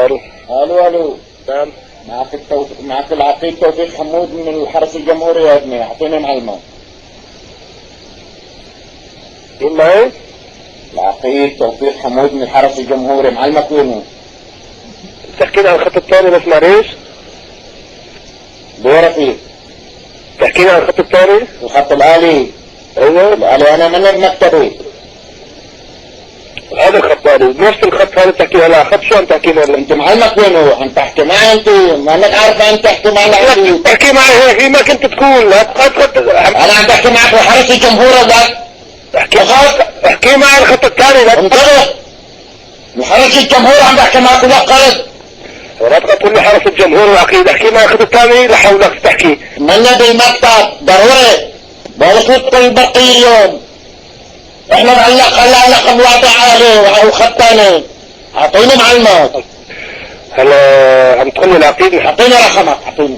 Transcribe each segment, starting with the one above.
الو. الو الو. نعم. معك العقيد توفيق حمود من الحرس الجمهوري يا ابني، اعطيني معلومات. مين معي؟ العقيد توفيق حمود من الحرس الجمهوري، معلمك وينه؟ تحكينا عن الخط الثاني بس معلش. دورك ايه؟ تحكينا عن الخط الثاني؟ الخط الآلي. ايوه الآلي انا من المكتبي. هذا الخط الثاني، نفس الخط هذا بتحكي هلا خط شو عم تحكي هلا؟ انت معلمك وينه؟ عم تحكي معي انت؟ ما انك عارفه انت تحكي معي لا تحكي معي هيك ما كنت تقول انا عم بحكي معك بحرس الجمهور ولا؟ احكي معي الخط الثاني. لا انتبه، الحرس الجمهور عم بحكي معك ولا قرد؟ ولا تقول لي حرس الجمهور العقيد، احكي معي الخط الثاني لحولك تحكي. منا بالمكتب ضروري بوصلت كل بقي اليوم. احنا نعلق بوضع عالي او خط ثاني. اعطيني معلومات. هلا عم تقول لي العقيد اعطيني رقمك، اعطيني.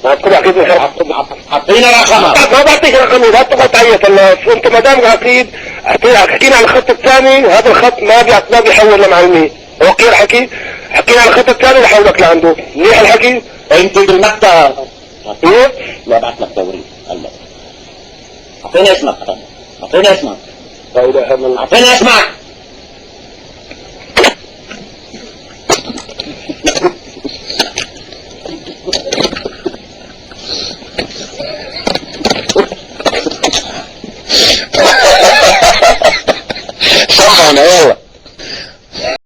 ما تقول عقيد اعطيني رقمك. ما بعطيك رقمي، لا تقعد تعيط. هلا انت ما دام عقيد احكينا عن الخط الثاني، هذا الخط ما بيحول لمعلمين. اوكي الحكي؟ حكينا عن الخط الثاني لحولك لعنده، منيح الحكي؟ انت بالمكتب. ايه؟ لا ابعث لك توريد هلا. اعطيني اسمك، اعطيني اسمك. لا اله الا الله. اعطيني اسمك.